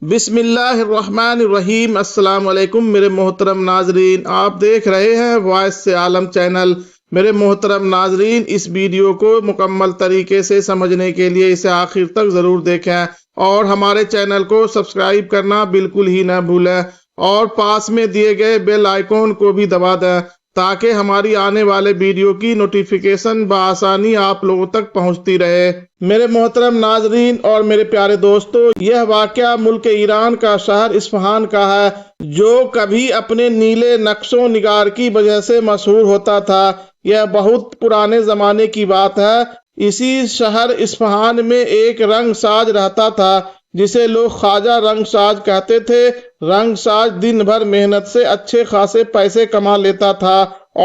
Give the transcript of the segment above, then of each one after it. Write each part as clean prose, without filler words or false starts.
بسم اللہ الرحمن الرحیم۔ السلام علیکم میرے محترم ناظرین، آپ دیکھ رہے ہیں وائس سے عالم چینل۔ میرے محترم ناظرین، اس ویڈیو کو مکمل طریقے سے سمجھنے کے لیے اسے آخر تک ضرور دیکھیں اور ہمارے چینل کو سبسکرائب کرنا بالکل ہی نہ بھولیں اور پاس میں دیے گئے بیل آئیکن کو بھی دبا دیں تاکہ ہماری آنے والے ویڈیو کی نوٹیفیکیشن بآسانی آپ لوگوں تک پہنچتی رہے۔ میرے محترم ناظرین اور میرے پیارے دوستو، یہ واقعہ ملک ایران کا شہر اصفہان کا ہے جو کبھی اپنے نیلے نقش و نگار کی وجہ سے مشہور ہوتا تھا۔ یہ بہت پرانے زمانے کی بات ہے۔ اسی شہر اصفہان میں ایک رنگ ساز رہتا تھا جسے لوگ خواجہ رنگ ساز کہتے تھے۔ رنگ ساز دن بھر محنت سے اچھے خاصے پیسے کما لیتا تھا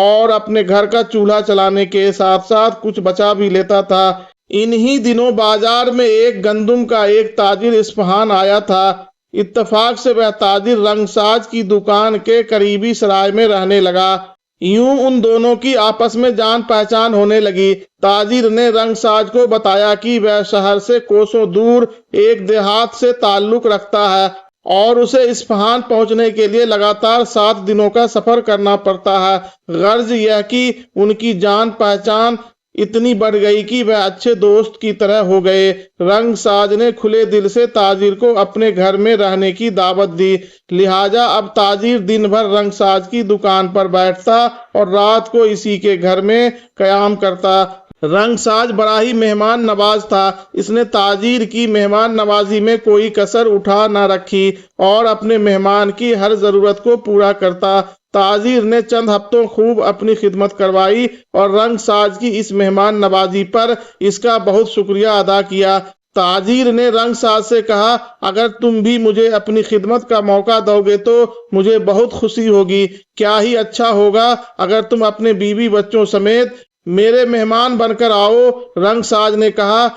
اور اپنے گھر کا چولہا چلانے کے ساتھ ساتھ کچھ بچا بھی لیتا تھا۔ انہی دنوں بازار میں ایک گندم کا ایک تاجر اصفہان آیا تھا۔ اتفاق سے وہ تاجر رنگ ساز کی دکان کے قریبی سرائے میں رہنے لگا۔ یوں ان دونوں کی آپس میں جان پہچان ہونے لگی۔ تاجر نے رنگ ساز کو بتایا کہ وہ شہر سے کوسوں دور ایک دیہات سے تعلق رکھتا ہے اور اسے اصفہان پہنچنے کے لیے لگاتار 7 دنوں کا سفر کرنا پڑتا ہے۔ غرض یہ کہ ان کی جان پہچان اتنی بڑھ گئی کہ وہ اچھے دوست کی طرح ہو گئے۔ رنگ ساز نے کھلے دل سے تاجر کو اپنے گھر میں رہنے کی دعوت دی، لہٰذا اب تاجر دن بھر رنگ ساز کی دکان پر بیٹھتا اور رات کو اسی کے گھر میں قیام کرتا۔ رنگ ساز بڑا ہی مہمان نواز تھا۔ اس نے تاجر کی مہمان نوازی میں کوئی کسر اٹھا نہ رکھی اور اپنے مہمان کی ہر ضرورت کو پورا کرتا۔ تاجر نے چند ہفتوں خوب اپنی خدمت کروائی اور رنگ ساز کی اس مہمان نوازی پر اس کا بہت شکریہ ادا کیا۔ تاجر نے رنگ ساز سے کہا، اگر تم بھی مجھے اپنی خدمت کا موقع دو گے تو مجھے بہت خوشی ہوگی۔ کیا ہی اچھا ہوگا اگر تم اپنے بیوی بچوں سمیت میرے مہمان بن کر آؤ۔ رنگ ساز نے کہا،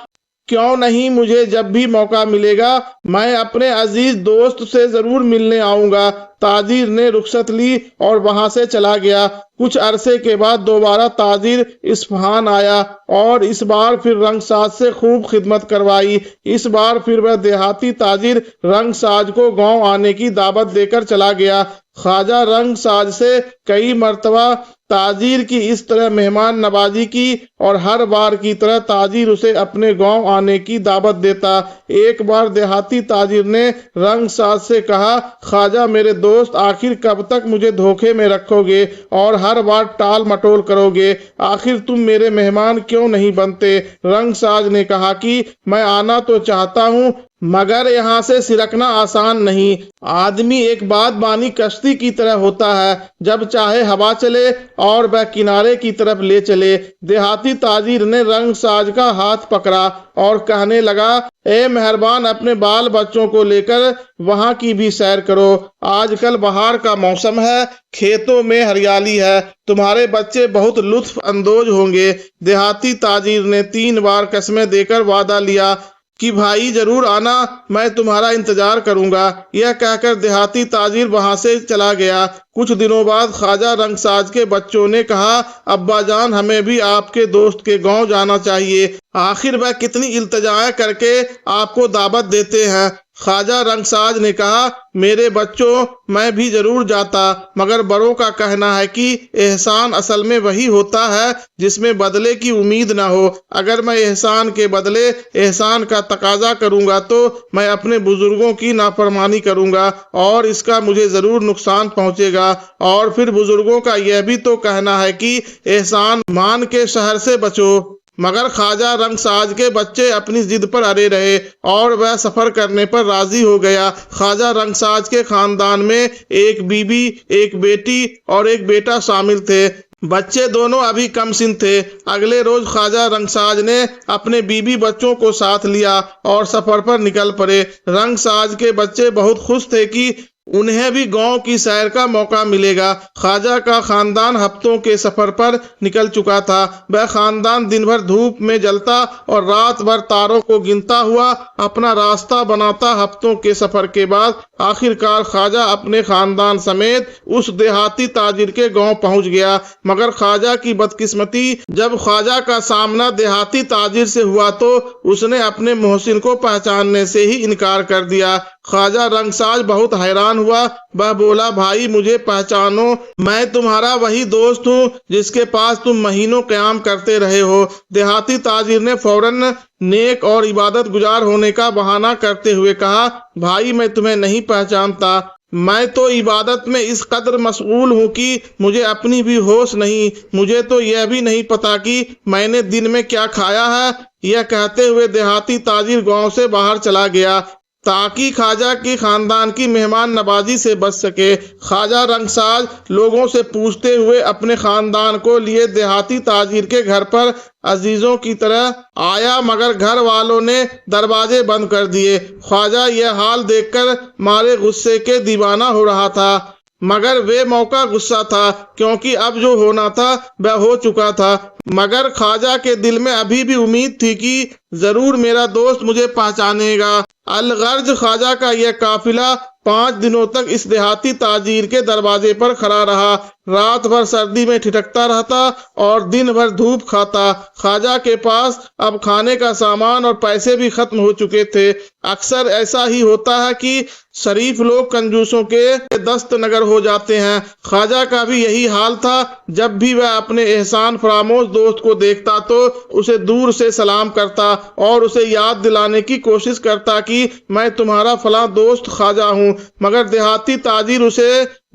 کیوں نہیں، مجھے جب بھی موقع ملے گا میں اپنے عزیز دوست سے ضرور ملنے آؤں گا۔ تاجر نے رخصت لی اور وہاں سے چلا گیا۔ کچھ عرصے کے بعد دوبارہ تاجر اصفہان آیا اور اس بار پھر رنگ ساز سے خوب خدمت کروائی۔ اس بار پھر وہ دیہاتی تاجر رنگ ساز کو گاؤں آنے کی دعوت دے کر چلا گیا۔ خواجہ رنگ ساز سے کئی مرتبہ تاجر کی اس طرح مہمان نوازی کی اور ہر بار کی طرح تاجر اسے اپنے گاؤں آنے کی دعوت دیتا۔ ایک بار دیہاتی تاجر نے رنگ ساز سے کہا، خواجہ میرے دوست، آخر کب تک مجھے دھوکے میں رکھو گے اور ہر بار ٹال مٹول کرو گے؟ آخر تم میرے مہمان کیوں نہیں بنتے؟ رنگ ساز نے کہا کہ میں آنا تو چاہتا ہوں مگر یہاں سے سرکنا آسان نہیں۔ آدمی ایک باد بانی کشتی کی طرح ہوتا ہے، جب چاہے ہوا چلے اور وہ کنارے کی طرف لے چلے۔ دیہاتی تاجر نے رنگ ساز کا ہاتھ پکڑا اور کہنے لگا، اے مہربان، اپنے بال بچوں کو لے کر وہاں کی بھی سیر کرو۔ آج کل بہار کا موسم ہے، کھیتوں میں ہریالی ہے، تمہارے بچے بہت لطف اندوز ہوں گے۔ دیہاتی تاجر نے 3 بار قسمیں دے کر وعدہ لیا کہ بھائی ضرور آنا، میں تمہارا انتظار کروں گا۔ یہ کہہ کر دیہاتی تاجر وہاں سے چلا گیا۔ کچھ دنوں بعد خواجہ رنگ ساز کے بچوں نے کہا، ابا جان، ہمیں بھی آپ کے دوست کے گاؤں جانا چاہیے، آخر وہ کتنی التجائیں کر کے آپ کو دعوت دیتے ہیں۔ خواجہ رنگ ساز نے کہا، میرے بچوں، میں بھی ضرور جاتا، مگر بڑوں کا کہنا ہے کہ احسان اصل میں وہی ہوتا ہے جس میں بدلے کی امید نہ ہو۔ اگر میں احسان کے بدلے احسان کا تقاضا کروں گا تو میں اپنے بزرگوں کی نافرمانی کروں گا اور اس کا مجھے ضرور نقصان پہنچے گا۔ اور پھر بزرگوں کا یہ بھی تو کہنا ہے کہ احسان مان کے شہر سے بچو۔ مگر خواجہ رنگ ساز کے بچے اپنی ضد پر اڑے رہے اور وہ سفر کرنے پر راضی ہو گیا۔ خواجہ رنگ ساز کے خاندان میں ایک بیوی، ایک بیٹی اور ایک بیٹا شامل تھے۔ بچے دونوں ابھی کم سن تھے۔ اگلے روز خواجہ رنگ ساز نے اپنے بیوی بچوں کو ساتھ لیا اور سفر پر نکل پڑے۔ رنگ ساز کے بچے بہت خوش تھے کہ انہیں بھی گاؤں کی سیر کا موقع ملے گا۔ خواجہ کا خاندان ہفتوں کے سفر پر نکل چکا تھا۔ وہ خاندان دن بھر دھوپ میں جلتا اور رات بھر تاروں کو گنتا ہوا اپنا راستہ بناتا۔ ہفتوں کے سفر کے بعد آخر کار خواجہ اپنے خاندان سمیت اس دیہاتی تاجر کے گاؤں پہنچ گیا، مگر خواجہ کی بدقسمتی، جب خواجہ کا سامنا دیہاتی تاجر سے ہوا تو اس نے اپنے محسن کو پہچاننے سے ہی انکار کر دیا۔ خواجہ رنگساز بہت حیران ہوا۔ وہ بولا، بھائی مجھے پہچانو، میں تمہارا وہی دوست ہوں جس کے پاس تم مہینوں قیام کرتے رہے ہو۔ دیہاتی تاجر نے فوراً نیک اور عبادت گزار ہونے کا بہانہ کرتے ہوئے کہا، بھائی میں تمہیں نہیں پہچانتا، میں تو عبادت میں اس قدر مشغول ہوں کہ مجھے اپنی بھی ہوش نہیں، مجھے تو یہ بھی نہیں پتا کہ میں نے دن میں کیا کھایا ہے۔ یہ کہتے ہوئے دیہاتی تاجر گاؤں سے باہر چلا گیا تاکہ خواجہ کی خاندان کی مہمان نوازی سے بچ سکے۔ خواجہ رنگساز لوگوں سے پوچھتے ہوئے اپنے خاندان کو لیے دیہاتی تاجر کے گھر پر عزیزوں کی طرح آیا، مگر گھر والوں نے دروازے بند کر دیے۔ خواجہ یہ حال دیکھ کر مارے غصے کے دیوانہ ہو رہا تھا، مگر وہ موقع غصہ تھا کیونکہ اب جو ہونا تھا وہ ہو چکا تھا۔ مگر خواجہ کے دل میں ابھی بھی امید تھی کہ ضرور میرا دوست مجھے پہچانے گا۔ الغرض خواجہ کا یہ قافلہ 5 دنوں تک اس دیہاتی تاجر کے دروازے پر کھڑا رہا، رات بھر سردی میں ٹھٹکتا رہتا اور دن بھر دھوپ کھاتا۔ خواجہ کے پاس اب کھانے کا سامان اور پیسے بھی ختم ہو چکے تھے۔ اکثر ایسا ہی ہوتا ہے کہ شریف لوگ کنجوسوں کے دست نگر ہو جاتے ہیں۔ خواجہ کا بھی یہی حال تھا۔ جب بھی وہ اپنے احسان فراموش دوست کو دیکھتا تو اسے دور سے سلام کرتا اور اسے یاد دلانے کی کوشش کرتا کہ میں تمہارا فلاں دوست خواجہ ہوں، مگر دیہاتی تاجر اسے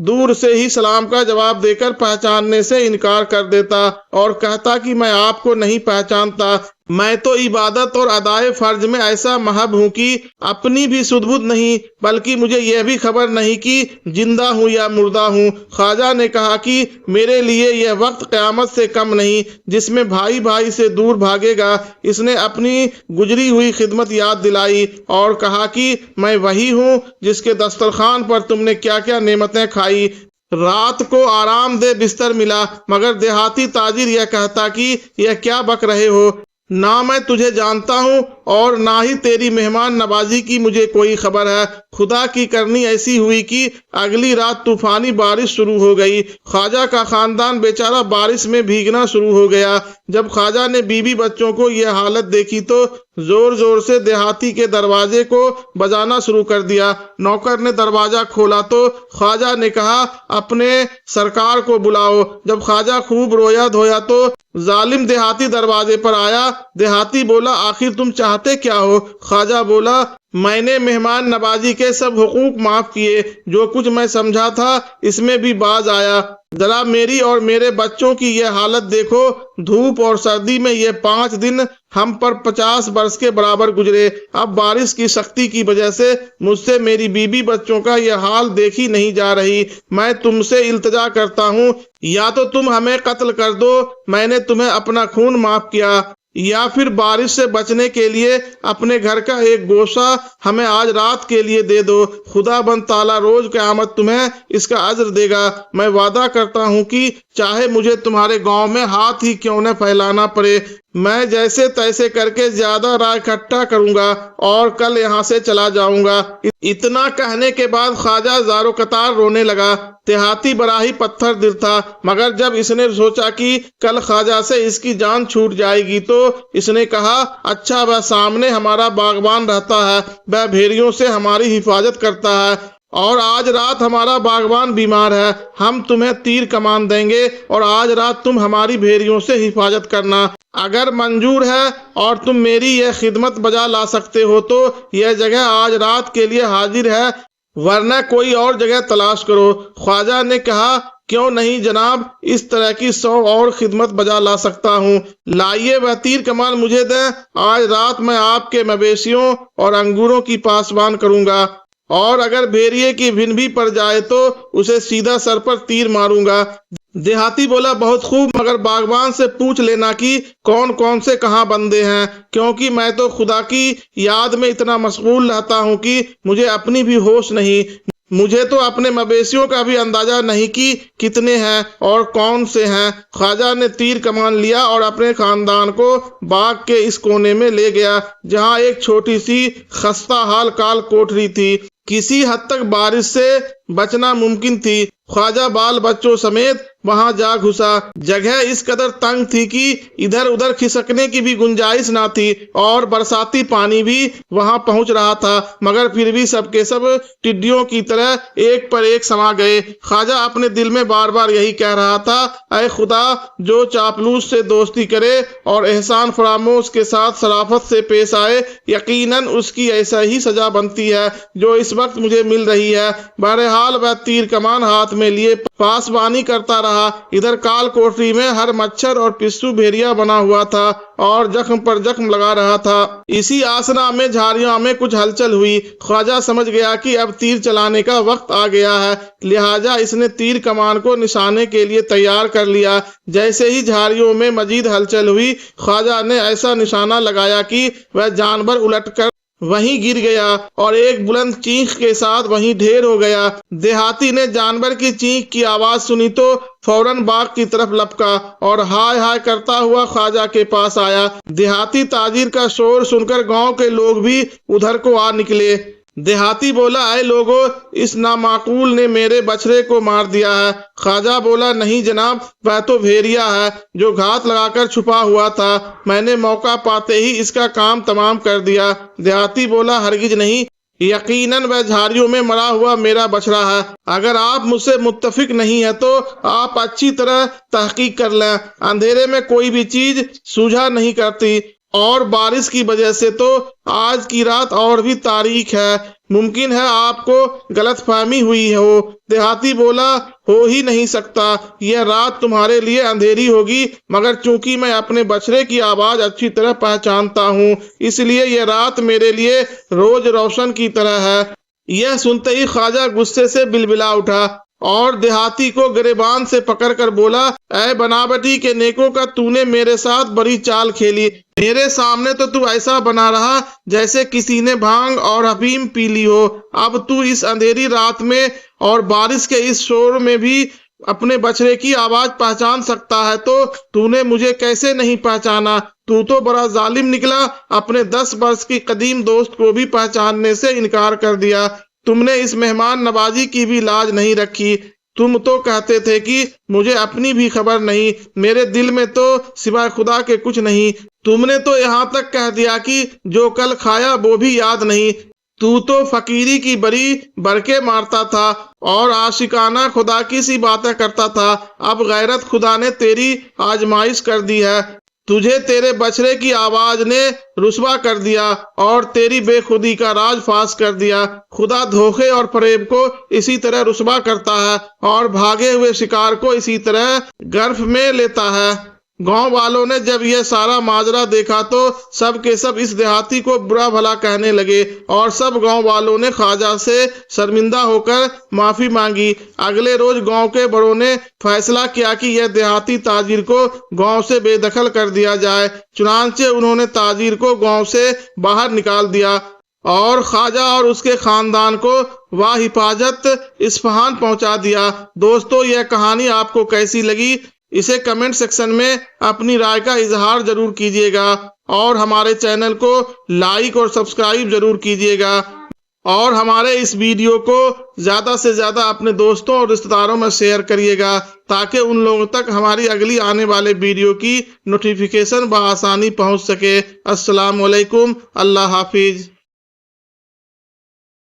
دور سے ہی سلام کا جواب دے کر پہچاننے سے انکار کر دیتا اور کہتا کہ میں آپ کو نہیں پہچانتا، میں تو عبادت اور ادائے فرض میں ایسا محب ہوں کہ اپنی بھی سدھ بدھ نہیں، بلکہ مجھے یہ بھی خبر نہیں کہ زندہ ہوں یا مردہ ہوں۔ خواجہ نے کہا کہ میرے لیے یہ وقت قیامت سے کم نہیں جس میں بھائی بھائی سے دور بھاگے گا۔ اس نے اپنی گزری ہوئی خدمت یاد دلائی اور کہا کہ میں وہی ہوں جس کے دسترخوان پر تم نے کیا کیا نعمتیں کھائی۔ رات کو آرام دہ بستر ملا، مگر دیہاتی تاجر یہ کہتا کہ یہ کیا بک رہے ہو، نہ میں تجھے جانتا ہوں اور نہ ہی تیری مہمان نوازی کی مجھے کوئی خبر ہے۔ خدا کی کرنی ایسی ہوئی کہ اگلی رات طوفانی بارش شروع ہو گئی۔ خواجہ کا خاندان بیچارہ بارش میں بھیگنا شروع ہو گیا۔ جب خواجہ نے بیوی بچوں کو یہ حالت دیکھی تو زور زور سے دیہاتی کے دروازے کو بجانا شروع کر دیا۔ نوکر نے دروازہ کھولا تو خواجہ نے کہا، اپنے سرکار کو بلاؤ۔ جب خواجہ خوب رویا دھویا تو ظالم دیہاتی دروازے پر آیا۔ دیہاتی بولا، آخر تم چاہتے کیا ہو؟ خواجہ بولا، میں نے مہمان نوازی کے سب حقوق معاف کیے، جو کچھ میں سمجھا تھا اس میں بھی باز آیا۔ ذرا میری اور میرے بچوں کی یہ حالت دیکھو، دھوپ اور سردی میں یہ 5 دن ہم پر 50 برس کے برابر گزرے۔ اب بارش کی سختی کی وجہ سے مجھ سے میری بیوی بچوں کا یہ حال دیکھی نہیں جا رہی۔ میں تم سے التجا کرتا ہوں، یا تو تم ہمیں قتل کر دو، میں نے تمہیں اپنا خون معاف کیا، یا پھر بارش سے بچنے کے لیے اپنے گھر کا ایک گوشہ ہمیں آج رات کے لیے دے دو۔ خدا بند تعالیٰ روز قیامت تمہیں اس کا اجر دے گا۔ میں وعدہ کرتا ہوں کہ چاہے مجھے تمہارے گاؤں میں ہاتھ ہی کیوں نہ پھیلانا پڑے، میں جیسے تیسے کر کے زیادہ رائے اکٹھا کروں گا اور کل یہاں سے چلا جاؤں گا۔ اتنا کہنے کے بعد خواجہ زار و قطار رونے لگا۔ دیہاتی براہ پتھر دل تھا، مگر جب اس نے سوچا کہ کل خواجہ سے اس کی جان چھوٹ جائے گی تو اس نے کہا، اچھا وہ سامنے ہمارا باغبان رہتا ہے، وہ بھیڑیوں سے ہماری حفاظت کرتا ہے، اور آج رات ہمارا باغبان بیمار ہے، ہم تمہیں تیر کمان دیں گے اور آج رات تم ہماری بھیڑیوں سے حفاظت کرنا۔ اگر منظور ہے اور تم میری یہ خدمت بجا لا سکتے ہو تو یہ جگہ آج رات کے لیے حاضر ہے، ورنہ کوئی اور جگہ تلاش کرو۔ خواجہ نے کہا، کیوں نہیں جناب، اس طرح کی 100 اور خدمت بجا لا سکتا ہوں، لائیے وہ تیر کمان مجھے دیں، آج رات میں آپ کے مویشیوں اور انگوروں کی پاسبان کروں گا، اور اگر بھیڑیے کی بھن بھی پڑ جائے تو اسے سیدھا سر پر تیر ماروں گا۔ دیہاتی بولا، بہت خوب، مگر باغبان سے پوچھ لینا کہ کون کون سے کہاں بندے ہیں، کیونکہ میں تو خدا کی یاد میں اتنا مشغول رہتا ہوں کہ مجھے اپنی بھی ہوش نہیں۔ مجھے تو اپنے مویشیوں کا بھی اندازہ نہیں کہ کتنے ہیں اور کون سے ہیں۔ خواجہ نے تیر کمان لیا اور اپنے خاندان کو باغ کے اس کونے میں لے گیا جہاں ایک چھوٹی سی خستہ حال کال کوٹری تھی۔ کسی حد تک بارش سے بچنا ممکن تھی۔ خواجہ بال بچوں سمیت وہاں جا گھسا۔ جگہ اس قدر تنگ تھی کہ ادھر ادھر کھسکنے کی بھی گنجائش نہ تھی اور برساتی پانی بھی وہاں پہنچ رہا تھا، مگر پھر بھی سب کے سب ٹڈیوں کی طرح ایک پر ایک سما گئے۔ خواجہ اپنے دل میں بار بار یہی کہہ رہا تھا، اے خدا، جو چاپلوس سے دوستی کرے اور احسان فراموش کے ساتھ شرافت سے پیش آئے، یقیناً اس کی ایسا ہی سزا بنتی ہے جو اس وقت مجھے مل رہی ہے۔ بہرحال وہ تیر کمان ہاتھ میں لیے پاسبانی کرتا رہا۔ ادھر کال کوٹری میں ہر مچھر اور پسو بھیڑیا بنا ہوا تھا اور زخم پر زخم لگا رہا تھا۔ اسی آسنا میں جھاڑیوں میں کچھ ہلچل ہوئی۔ خواجہ سمجھ گیا کہ اب تیر چلانے کا وقت آ گیا ہے، لہٰذا اس نے تیر کمان کو نشانے کے لیے تیار کر لیا۔ جیسے ہی جھاڑیوں میں مزید ہلچل ہوئی، خواجہ نے ایسا نشانہ لگایا کہ وہ جانور الٹ کر وہیں گر گیا اور ایک بلند چیخ کے ساتھ وہیں ڈھیر ہو گیا۔ دیہاتی نے جانور کی چیخ کی آواز سنی تو فوراً باغ کی طرف لپکا اور ہائے ہائے کرتا ہوا خواجہ کے پاس آیا۔ دیہاتی تاجر کا شور سن کر گاؤں کے لوگ بھی ادھر کو آ نکلے۔ دیہاتی بولا، اے لوگو، اس نامعقول نے میرے بچڑے کو مار دیا ہے۔ خواجہ بولا، نہیں جناب، وہ تو بھیڑیا ہے جو گھات لگا کر چھپا ہوا تھا، میں نے موقع پاتے ہی اس کا کام تمام کر دیا۔ دیہاتی بولا، ہرگز نہیں، یقیناً وہ جھاڑیوں میں مرا ہوا میرا بچڑا ہے۔ اگر آپ مجھ سے متفق نہیں ہیں تو آپ اچھی طرح تحقیق کر لیں۔ اندھیرے میں کوئی بھی چیز سوجھا نہیں کرتی اور بارش کی وجہ سے تو آج کی رات اور بھی تاریک ہے، ممکن ہے آپ کو غلط فہمی ہوئی ہو۔ دیہاتی بولا، ہو ہی نہیں سکتا، یہ رات تمہارے لیے اندھیری ہوگی، مگر چونکہ میں اپنے بچڑے کی آواز اچھی طرح پہچانتا ہوں، اس لیے یہ رات میرے لیے روز روشن کی طرح ہے۔ یہ سنتے ہی خواجہ غصے سے بلبلا اٹھا اور دیہاتی کو گریبان سے پکڑ کر بولا، اے بناوٹی کے نیکوں کا، تو نے میرے ساتھ بڑی چال کھیلی۔ میرے سامنے تو ایسا بنا رہا جیسے کسی نے بھانگ اور افیم پی لی ہو۔ اب تو اس اندھیری رات میں اور بارش کے اس شور میں بھی اپنے بچڑے کی آواز پہچان سکتا ہے تو نے مجھے کیسے نہیں پہچانا؟ تو بڑا ظالم نکلا، اپنے 10 برس کی قدیم دوست کو بھی پہچاننے سے انکار کر دیا۔ تم نے اس مہمان نوازی کی بھی لاج نہیں رکھی۔ تم تو کہتے تھے کہ مجھے اپنی بھی خبر نہیں، میرے دل میں تو سوائے خدا کے کچھ نہیں۔ تم نے تو یہاں تک کہہ دیا کہ جو کل کھایا وہ بھی یاد نہیں۔ تو فقیری کی بڑی برکے مارتا تھا اور عاشقانہ خدا کی سی باتیں کرتا تھا۔ اب غیرت خدا نے تیری آزمائش کر دی ہے، تجھے تیرے بچڑے کی آواز نے رسوا کر دیا اور تیری بے خودی کا راز فاش کر دیا۔ خدا دھوکے اور فریب کو اسی طرح رسوا کرتا ہے اور بھاگے ہوئے شکار کو اسی طرح گرفت میں لیتا ہے۔ گاؤں والوں نے جب یہ سارا ماجرا دیکھا تو سب کے سب اس دیہاتی کو برا بھلا کہنے لگے اور سب گاؤں والوں نے خواجہ سے شرمندہ ہو کر معافی مانگی۔ اگلے روز گاؤں کے بڑوں نے فیصلہ کیا کہ یہ دیہاتی تاجر کو گاؤں سے بے دخل کر دیا جائے۔ چنانچہ انہوں نے تاجر کو گاؤں سے باہر نکال دیا اور خواجہ اور اس کے خاندان کو حفاظت اصفہان پہنچا دیا۔ دوستو، یہ کہانی آپ کو کیسی لگی؟ اسے کمنٹ سیکشن میں اپنی رائے کا اظہار ضرور کیجیے گا اور ہمارے چینل کو لائک اور سبسکرائب ضرور کیجیے گا اور ہمارے اس ویڈیو کو زیادہ سے زیادہ اپنے دوستوں اور رشتہ داروں میں شیئر کریے گا تاکہ ان لوگوں تک ہماری اگلی آنے والے ویڈیو کی نوٹیفیکیشن بآسانی پہنچ سکے۔ السلام علیکم، اللہ حافظ۔